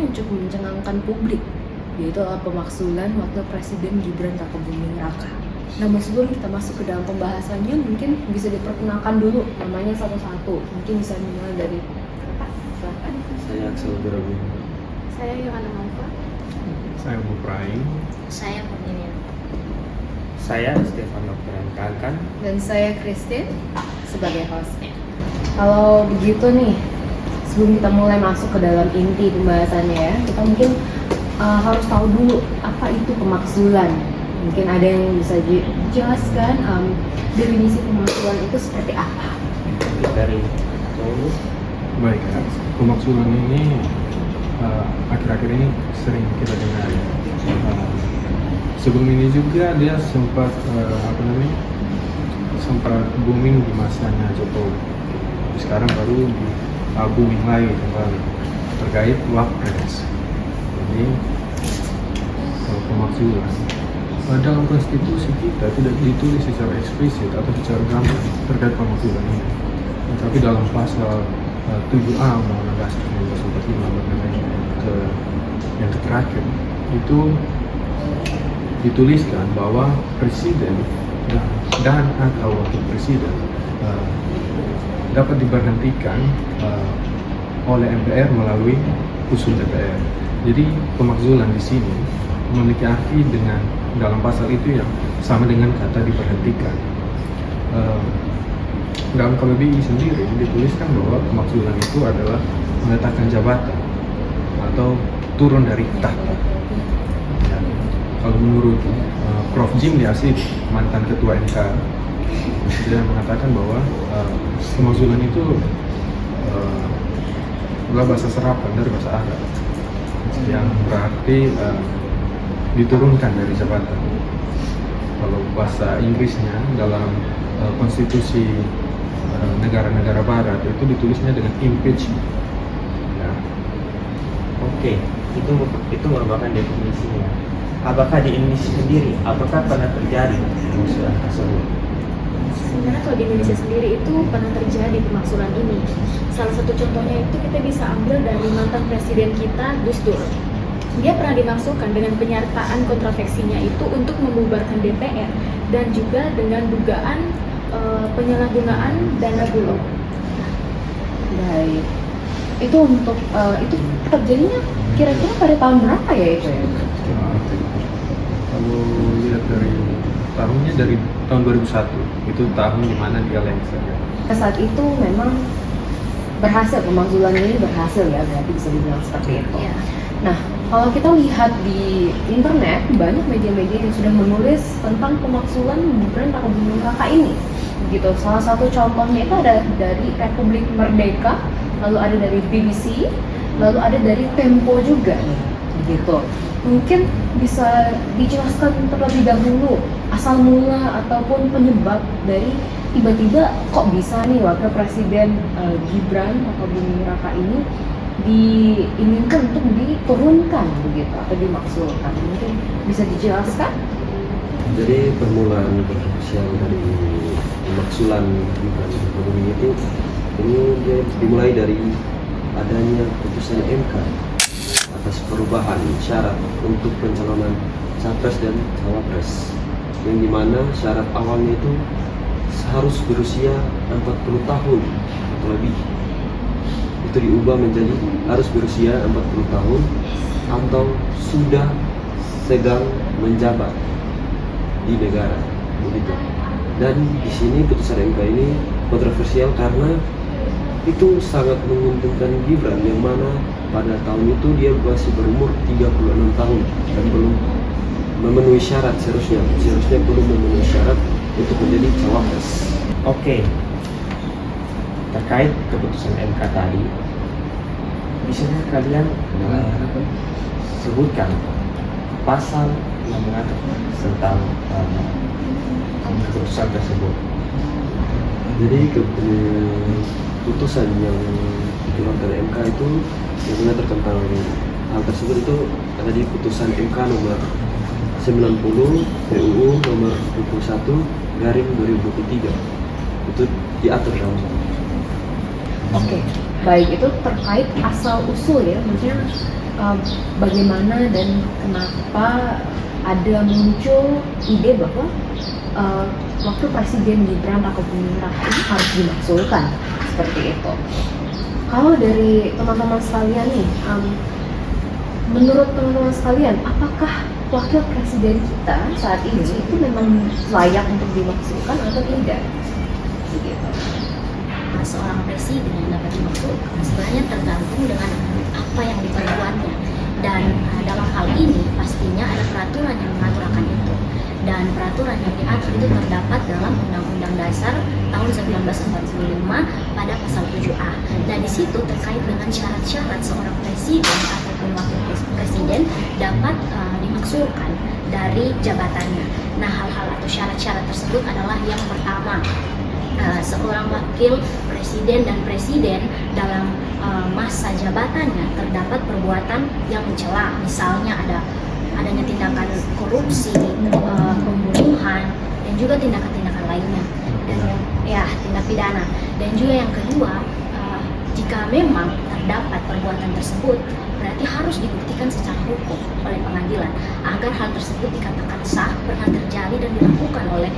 yang cukup mencengangkan publik, yaitu pemakzulan Wakil Presiden Gibran Rakabuming Raka. Nah, sebelum kita masuk ke dalam pembahasannya, mungkin bisa diperkenalkan dulu namanya satu-satu. Mungkin bisa dimulai dari Pak, silakan. Saya Axel Gerabu. Saya Yohana Malva. Saya Bu Praing. Saya Pemilihan. Saya Stefan Nokteran Kankan. Dan saya Christine sebagai hostnya. Kalau begitu nih, sebelum kita mulai masuk ke dalam inti pembahasannya ya, kita mungkin harus tahu dulu apa itu pemakzulan. Mungkin ada yang bisa dijelaskan definisi pemakzulan itu seperti apa? Dari Paulus. Baik, ya. Pemakzulan ini akhir-akhir ini sering kita dengar ya. Sebelum ini juga dia sempat sempat booming di masanya Jokowi. Sekarang baru di booming lagi kembali terkait Wapres. Jadi pemakzulan dalam konstitusi kita tidak ditulis secara eksplisit atau secara gamblang terkait pemakzulan ini. Tapi dalam pasal 7A Undang-Undang Dasar 1945 yang terakhir itu dituliskan bahwa presiden dan atau wakil presiden dapat diberhentikan oleh MPR melalui usul DPR. Jadi pemakzulan di sini memiliki arti dengan dalam pasal itu yang sama dengan kata diberhentikan. Dalam KBBI sendiri dituliskan bahwa pemakzulan itu adalah meletakkan jabatan atau turun dari tahta. Ya, kalau menurut Prof. Jimli Asif, mantan ketua MK, dia mengatakan bahwa pemakzulan itu adalah bahasa serapan dari bahasa Arab yang berarti diturunkan dari jabatan. Kalau bahasa Inggrisnya dalam konstitusi negara-negara barat itu ditulisnya dengan impeachment. Ya. Oke, itu merupakan definisinya. Apakah di Indonesia sendiri, apakah pernah terjadi pemakzulan tersebut? Sebenarnya kalau di Indonesia sendiri itu pernah terjadi pemakzulan ini. Salah satu contohnya itu kita bisa ambil dari mantan presiden kita, Gus Dur. Dia pernah dimaksudkan dengan penyertaan kontrafeksinya itu untuk membubarkan DPR dan juga dengan dugaan penyalahgunaan dana bulog. Baik. Itu untuk itu terjadinya kira-kira pada tahun berapa ya itu ya? Kalau lihat dari tahunnya dari tahun 2001, itu tahun dimana dia lengser. Saat itu memang berhasil, pemakzulan ini berhasil ya, berarti bisa dibilang seperti itu. Ya. Nah, kalau kita lihat di internet, banyak media-media yang sudah menulis tentang pemakzulan Gibran Rakabuming Raka ini. Gitu. Salah satu contohnya itu ada dari Republik Merdeka, lalu ada dari BBC, lalu ada dari Tempo juga nih. Gitu. Mungkin bisa dijelaskan terlebih dahulu asal mula ataupun penyebab dari tiba-tiba kok bisa nih Wakil Presiden Gibran Rakabuming Raka ini diinginkan untuk diturunkan begitu atau dimaksudkan, mungkin bisa dijelaskan? Jadi permulaan kontroversial dari pemakzulan Gibran Rakabuming itu ini dia dimulai dari adanya putusan MK atas perubahan syarat untuk pencalonan capres dan cawapres, yang dimana syarat awalnya itu harus berusia 40 tahun atau lebih. Itu diubah menjadi harus berusia 40 tahun atau sudah sedang menjabat di negara, begitu. Dan di sini putusan MK ini kontroversial karena itu sangat menguntungkan Gibran, yang mana pada tahun itu dia masih berumur 36 tahun dan belum memenuhi syarat, seharusnya belum memenuhi syarat untuk menjadi cawapres. Oke. Terkait keputusan MK tadi, bisanya kalian sebutkan pasal yang mengatur tentang keputusan tersebut. Jadi keputusan yang dikeluarkan MK itu yang mengatur tentang hal tersebut itu ada di putusan MK nomor 90 PUU nomor 21/2023. Itu diatur dalam. Oke, baik, itu terkait asal usul ya, maksudnya bagaimana dan kenapa ada muncul ide bahwa waktu Presiden Gibran Rakabuming Raka ini harus dimaksulkan seperti itu. Kalau dari teman-teman sekalian nih, menurut teman-teman sekalian, apakah wakil presiden kita saat ini itu memang layak untuk dimaksulkan atau tidak? Begitu. Seorang presiden yang dapat dimaksudkan sebenarnya tergantung dengan apa yang diperbuatnya, dan dalam hal ini pastinya ada peraturan yang mengatur akan itu, dan peraturan yang diatur itu terdapat dalam Undang-Undang Dasar tahun 1945 pada pasal 7A, dan di situ terkait dengan syarat-syarat seorang presiden ataupun wakil presiden dapat dimaksulkan dari jabatannya. Nah, hal-hal atau syarat-syarat tersebut adalah yang pertama, seorang wakil presiden dan presiden dalam masa jabatannya terdapat perbuatan yang mencela, misalnya adanya tindakan korupsi, pembunuhan, dan juga tindakan-tindakan lainnya, dan ya tindak pidana. Dan juga yang kedua, jika memang terdapat perbuatan tersebut, berarti harus dibuktikan secara hukum oleh pengadilan agar hal tersebut dikatakan sah, pernah terjadi dan dilakukan oleh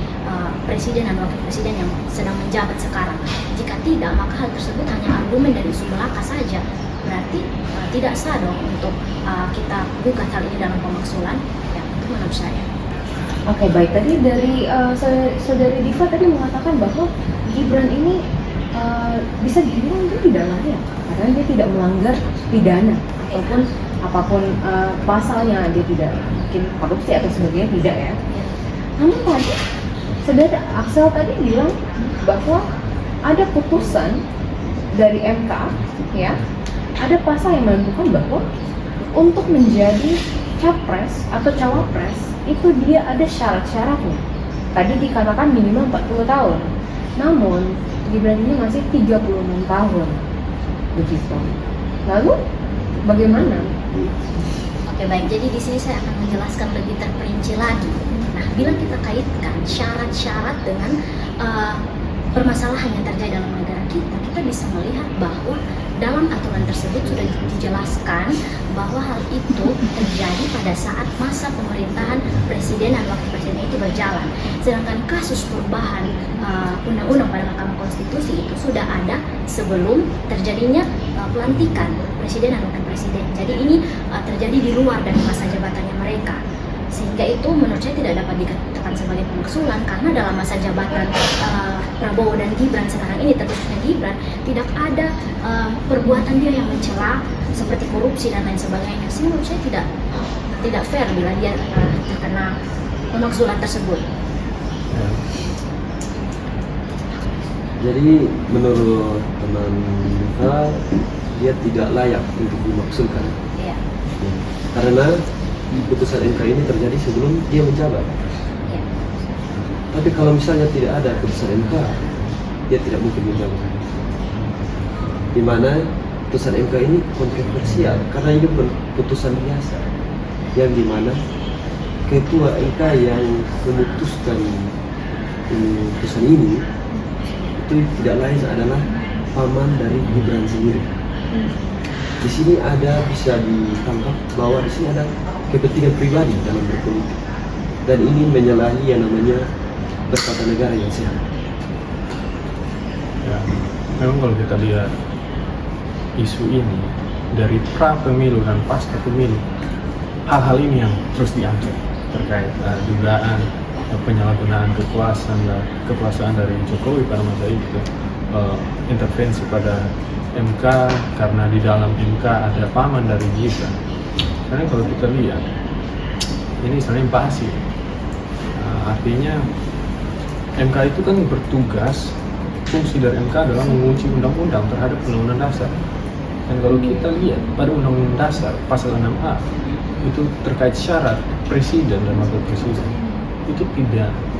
presiden dan wakil presiden yang sedang menjabat sekarang. Jika tidak, maka hal tersebut hanya argumen dan isu belaka saja. Berarti tidak sah dong untuk kita gugat hal ini dalam pemaksulan. Ya, itu menurut saya. Oke, baik. Tadi dari saudari Diva tadi mengatakan bahwa Gibran ini bisa dibilang dia tidak layak karena dia tidak melanggar pidana ataupun apapun pasalnya, dia tidak mungkin korupsi atau sebagainya, tidak ya. Namun tadi saudara Axel tadi bilang bahwa ada putusan dari MK, ya, ada pasal yang menentukan bahwa untuk menjadi capres atau cawapres itu dia ada syarat-syaratnya. Tadi dikatakan minimal 40 tahun. Namun Gibran ini masih 36 tahun. Begitu. Lalu bagaimana? Oke, baik. Jadi di sini saya akan menjelaskan lebih terperinci lagi. Nah, bila kita kaitkan syarat-syarat dengan permasalahan yang terjadi dalam negara kita bisa melihat bahwa dalam aturan tersebut sudah dijelaskan bahwa hal itu terjadi pada saat masa pemerintahan presiden dan wakil presiden itu berjalan. Sedangkan kasus perubahan undang-undang pada Mahkamah Konstitusi itu sudah ada sebelum terjadinya pelantikan presiden dan wakil presiden. Jadi ini terjadi di luar dari masa jabatannya mereka. Sehingga itu menurut saya tidak dapat dikatakan sebagai pemaksulan, karena dalam masa jabatan Prabowo dan Gibran sekarang ini, terkhususnya Gibran, tidak ada perbuatan dia yang mencela seperti korupsi dan lain sebagainya. Sehingga menurut saya tidak fair bila dia terkena pemaksulan tersebut. Jadi menurut teman Diva, dia tidak layak untuk dimaksulkan. Iya. Karena putusan MK ini terjadi sebelum dia menjabat. Iya. Tapi kalau misalnya tidak ada putusan MK, dia tidak mungkin menjabat. Di mana putusan MK ini kontroversial karena ini putusan biasa, yang dimana ketua MK yang memutuskan putusan ini itu tidak lain adalah paman dari Gibran sendiri. Di sini bisa ditangkap bahwa di sini ada kepentingan pribadi dalam berpolitik, dan ini menyalahi yang namanya bertata negara yang sehat. Ya, memang kalau kita lihat isu ini dari pra pemilu dan pasca pemilu, hal-hal ini yang terus diangkat terkait dugaan penyalahgunaan kekuasaan dari Jokowi pada masa itu, intervensi pada MK karena di dalam MK ada paman dari Gibran. Karena kalau kita lihat ini istilahnya impasi, artinya MK itu kan bertugas, fungsi dari MK adalah menguji undang-undang terhadap undang-undang dasar. Dan kalau kita lihat pada undang-undang dasar pasal 6A itu terkait syarat presiden dan wakil presiden, itu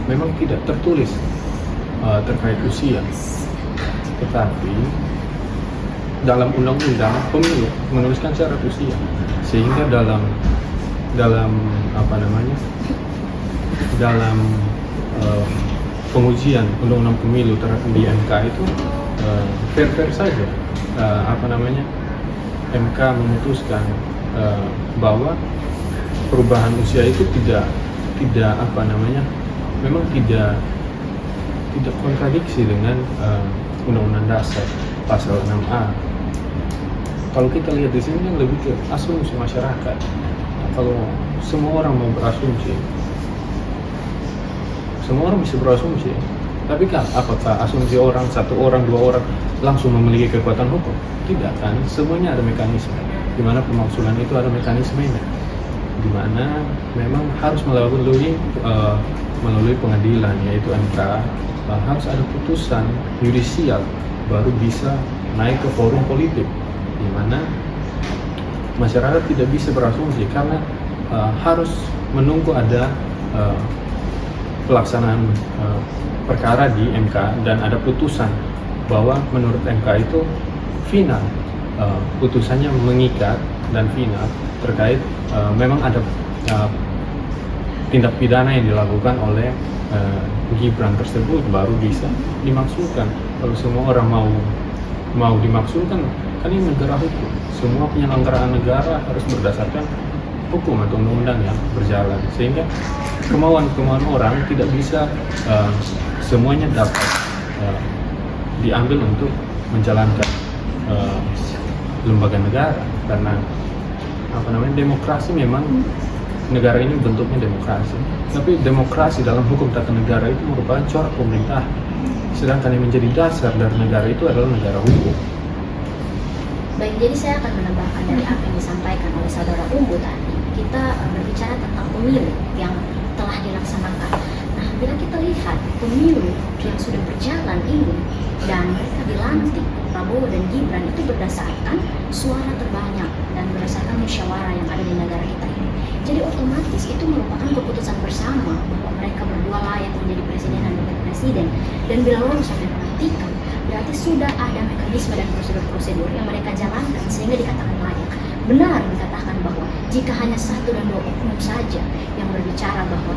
memang tidak tertulis terkait usia, tetapi dalam undang-undang pemilu menuliskan syarat usia, sehingga dalam pengujian undang-undang pemilu di MK itu fair saja. MK memutuskan bahwa perubahan usia itu tidak memang tidak kontradiksi dengan Undang-Undang Dasar pasal 6A. Kalau kita lihat di sini kan lebih ke asumsi masyarakat. Kalau semua orang mau berasumsi, semua orang bisa berasumsi. Tapi kan apakah asumsi orang, satu orang, dua orang langsung memiliki kekuatan hukum? Tidak kan, semuanya ada mekanisme. Di mana pemaksulan itu ada mekanismenya. Di mana memang harus melalui pengadilan, yaitu MK, harus ada putusan yudisial baru bisa naik ke forum politik, di mana masyarakat tidak bisa berasumsi karena harus menunggu ada pelaksanaan perkara di MK dan ada putusan bahwa menurut MK itu final, putusannya mengikat dan final terkait memang ada tindak pidana yang dilakukan oleh Gibran tersebut baru bisa dimaksudkan. Kalau semua orang mau dimaksudkan, kan ini negara hukum, semua penyelenggaraan negara harus berdasarkan hukum atau undang-undang yang berjalan, sehingga kemauan orang tidak bisa semuanya dapat diambil untuk menjalankan lembaga negara. Karena demokrasi memang negara ini bentuknya demokrasi, tapi demokrasi dalam hukum tata negara itu merupakan corak pemerintah, sedangkan yang menjadi dasar dari negara itu adalah negara hukum. Baik, jadi saya akan menambahkan dari apa yang disampaikan oleh saudara Umbu tadi. Kita berbicara tentang pemilu yang telah dilaksanakan. Nah, bila kita lihat pemilu yang sudah berjalan ini dan mereka dilantik Prabowo dan Gibran itu berdasarkan suara terbanyak dan berdasarkan musyawarah yang ada di negara kita ini. Jadi otomatis itu merupakan keputusan bersama bahwa mereka berdua layak menjadi presiden dan wakil presiden. Dan bila lolos sampai pelantikan, berarti sudah ada mekanisme dan prosedur-prosedur yang mereka jalankan sehingga dikatakan layak. Benar dikatakan bahwa jika hanya 1 dan 2 oknum saja yang berbicara bahwa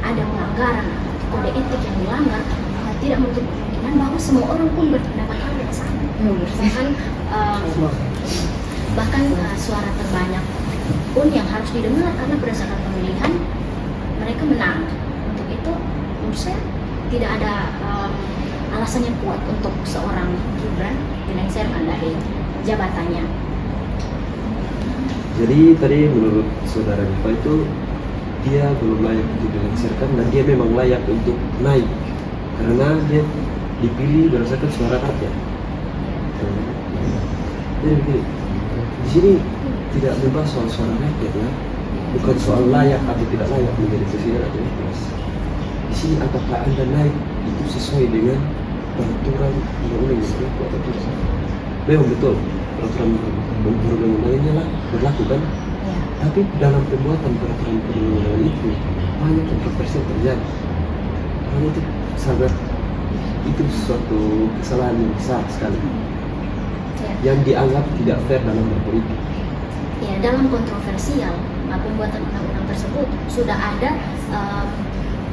ada pelanggaran kode etik yang dilanggar, tidak menutup kemungkinan bahwa semua orang pun berpendapat hal yang sama. Bahkan suara terbanyak pun yang harus didengar karena berdasarkan pemilihan mereka menang. Untuk itu menurut saya tidak ada alasan yang kuat untuk seorang Gibran dilengsarkan dari jabatannya. Jadi tadi menurut saudara Diva itu dia belum layak untuk dilengsarkan dan dia memang layak untuk naik karena dia dipilih berdasarkan suara rakyat. Jadi begini, di sini tidak membahas soal suara rakyat ya, bukan soal layak atau tidak layak menjadi presiden atau pilpres. Di sini apakah Anda naik itu sesuai dengan peraturan undang-undang yang berlaku atau tidak? Memang betul peraturan perundang-undangannya lah berlaku kan? Ya. Tapi dalam pembuatan peraturan perundang-undangan itu banyak kontroversi yang terjadi. Karena itu sangat itu suatu kesalahan yang besar sekali yang dianggap tidak fair dalam berpolitik. Ya, dalam kontroversial pembuatan undang-undang tersebut sudah ada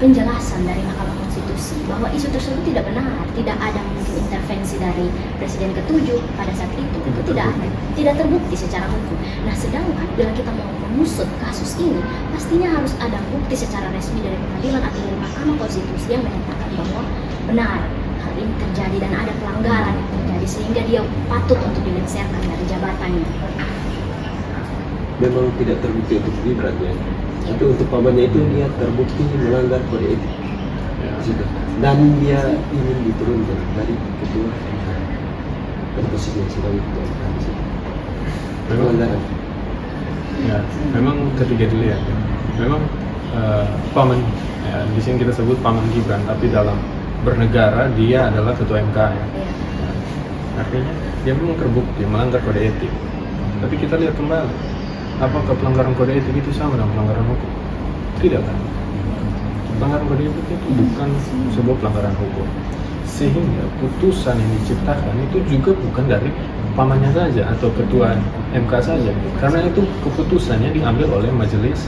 penjelasan dari Mahkamah Konstitusi bahwa isu tersebut tidak benar, tidak ada mungkin intervensi dari Presiden ke-7 pada saat itu tidak terbukti secara hukum. Nah, sedangkan bila kita mau mengusut kasus ini, pastinya harus ada bukti secara resmi dari pengadilan atau dari Mahkamah Konstitusi yang menyatakan bahwa benar hal ini terjadi dan ada pelanggaran yang terjadi sehingga dia patut untuk dilengsarkan dari jabatannya. Memang tidak terbukti untuk Gibran ya. Tapi untuk pamannya itu dia terbukti melanggar kode etik. Dan dia ingin diturunkan dari ketua MK. Dan posisinya sebagai ketua MK di situ. Pelanggaran. Ya, memang ketika dilihat, memang paman ya, di sini kita sebut paman Gibran, tapi dalam bernegara dia adalah ketua MK ya. Artinya dia memang terbukti melanggar kode etik. Tapi kita lihat kembali, apakah pelanggaran kode etik itu sama dengan pelanggaran hukum? Tidak kan? Pelanggaran kode etik itu bukan sebuah pelanggaran hukum. Sehingga putusan yang diciptakan itu juga bukan dari pamannya saja atau ketua MK saja. Karena itu keputusannya diambil oleh majelis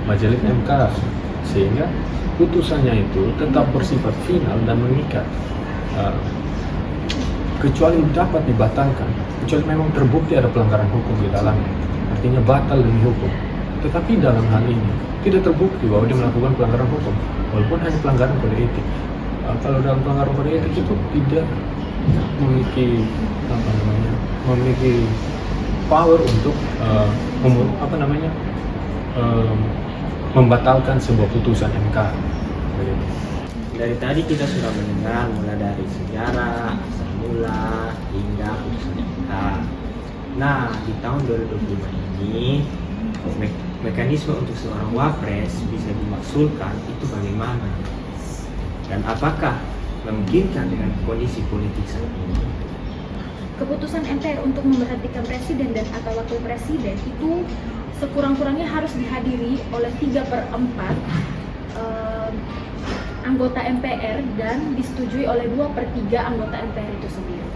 MK. Sehingga putusannya itu tetap bersifat final dan mengikat. Kecuali dapat dibatalkan, kecuali memang terbukti ada pelanggaran hukum di dalamnya. artinya batal demi hukum. Tetapi dalam hal ini tidak terbukti bahwa dia melakukan pelanggaran hukum, walaupun hanya pelanggaran kode etik. Kalau dalam pelanggaran kode etik itu tidak memiliki memiliki power untuk membatalkan sebuah putusan MK. Dari tadi kita sudah mendengar mulai dari sejarah, asal mula, hingga putusan MK. Nah, di tahun 2025 ini, mekanisme untuk seorang wapres bisa dimaksulkan itu bagaimana? Dan apakah memungkinkan dengan kondisi politik saat ini? Keputusan MPR untuk memberhentikan presiden dan atau wakil presiden itu sekurang-kurangnya harus dihadiri oleh 3/4 anggota MPR dan disetujui oleh 2/3 anggota MPR itu sendiri.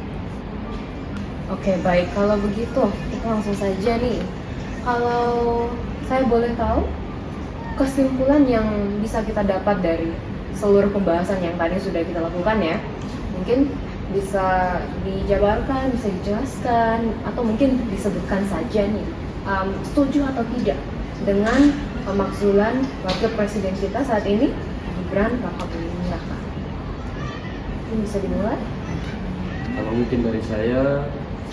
Oke, baik. Kalau begitu, kita langsung saja nih. Kalau saya boleh tahu, kesimpulan yang bisa kita dapat dari seluruh pembahasan yang tadi sudah kita lakukan ya, mungkin bisa dijabarkan, bisa dijelaskan, atau mungkin disebutkan saja nih, setuju atau tidak dengan pemakzulan wakil presiden kita saat ini, Gibran Rakabuming Raka. Ini bisa dimulai? Kalau mungkin dari saya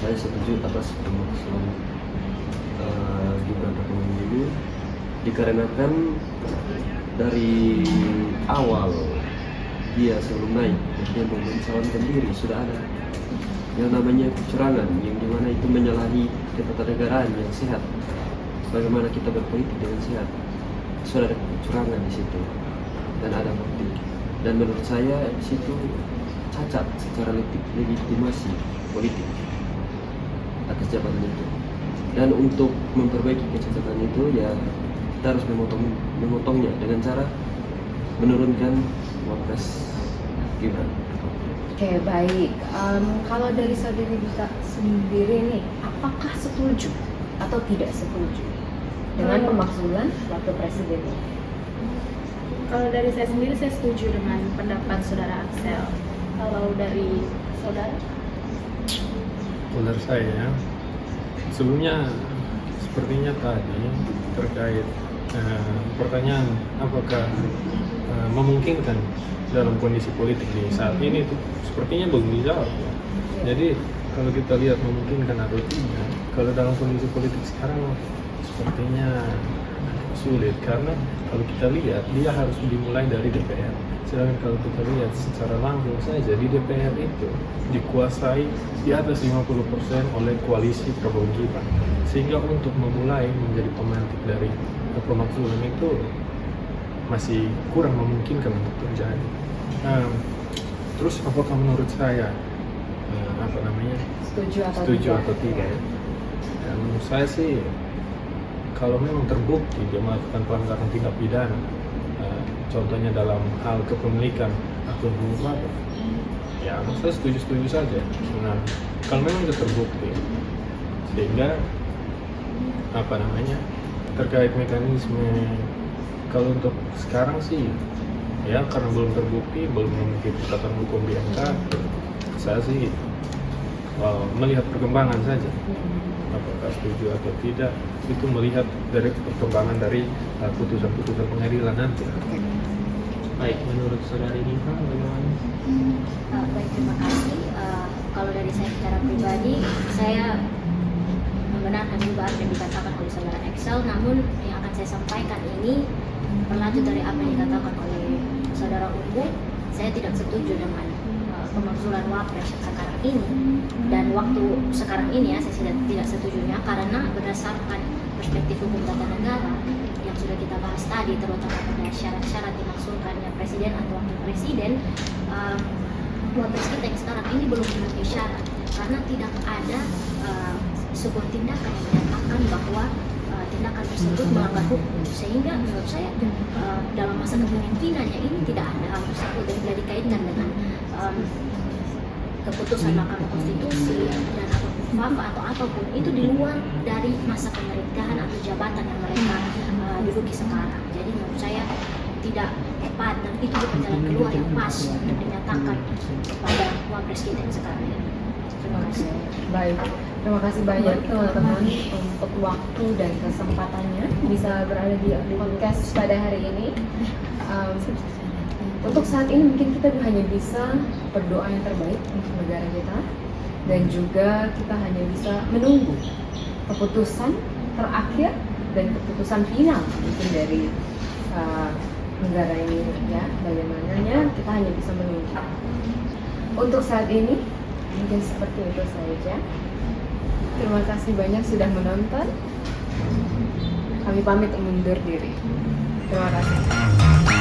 setuju atas pemakzulan Gibran Rakabuming ini, dikarenakan dari awal dia sebelum naik dia mencalonkan diri sudah ada yang namanya kecurangan, yang dimana itu menyalahi ketatanegaraan yang sehat. Bagaimana kita berpolitik dengan sehat, sudah ada kecurangan di situ dan ada bukti. Dan menurut saya di situ cacat secara legitimasi politik atas jabatan itu. Dan untuk memperbaiki kecacatan itu ya kita harus memotongnya dengan cara menurunkan wapres Gibran. Oke, baik. Kalau dari saudari Dita sendiri nih, apakah setuju atau tidak setuju dengan pemakzulan wakil presiden ini? Kalau dari saya sendiri, saya setuju dengan pendapat saudara Axel. Kalau dari saudara? Kalau dari saya, sebelumnya sepertinya tadi terkait pertanyaan apakah memungkinkan dalam kondisi politik di saat ini itu sepertinya belum dijawab ya. Jadi kalau kita lihat memungkinkan atau tidak, kalau dalam kondisi politik sekarang sepertinya sulit, karena kalau kita lihat dia harus dimulai dari DPR. Sedangkan kalau kita lihat secara langsung saja di DPR itu dikuasai di atas 50% oleh koalisi Prabowo Gibran, sehingga untuk memulai menjadi pemantik dari pemakzulan itu masih kurang memungkinkan untuk terjadi. Terus apakah menurut saya setuju atau tidak? Ya, menurut saya sih kalau memang terbukti dia melakukan pelanggaran tindak pidana, contohnya dalam hal kepemilikan akun Google, ya saya setuju saja. Nah, kalau memang itu terbukti, sehingga terkait mekanisme, kalau untuk sekarang sih ya karena belum terbukti, belum memiliki kekuatan hukum di MK, saya sih melihat perkembangan saja. Apakah setuju atau tidak itu melihat dari perkembangan dari putusan-putusan pengadilan nanti. Baik, menurut saudari Diva bagaimana? Baik, terima kasih. Kalau dari saya secara pribadi, saya membenarkan juga apa yang dikatakan oleh saudara Axel, namun yang akan saya sampaikan ini berlanjut dari apa yang dikatakan oleh saudara Umbu. Saya tidak setuju dengan pemakzulan wapres sekarang ini, dan waktu sekarang ini ya saya tidak setujunya karena berdasarkan perspektif hukum tata negara yang sudah kita bahas tadi, terutama pada syarat-syarat dimaksulkannya presiden atau wakil presiden. Wapres kita yang sekarang ini belum memenuhi syarat karena tidak ada sebuah tindakan yang menyatakan bahwa tindakan tersebut melanggar hukum, sehingga menurut saya dalam masa kepemimpinannya ini tidak ada hal tersebut dan tidak dikaitkan dengan keputusan Mahkamah Konstitusi dan atau apapun itu di luar dari masa pemerintahan atau jabatan yang mereka duduki sekarang. Jadi menurut saya tidak tepat dan itu bukan jalan keluar yang pas untuk dinyatakan kepada wapres kita yang sekarang ini. Oke, baik. Terima kasih banyak teman-teman untuk waktu dan kesempatannya bisa berada di podcast pada hari ini. Untuk saat ini mungkin kita hanya bisa berdoa yang terbaik untuk negara kita, dan juga kita hanya bisa menunggu keputusan terakhir dan keputusan final mungkin dari negara ini ya. Bagaimananya kita hanya bisa menunggu. Untuk saat ini mungkin seperti itu saja. Terima kasih banyak sudah menonton. Kami pamit undur diri. Terima kasih.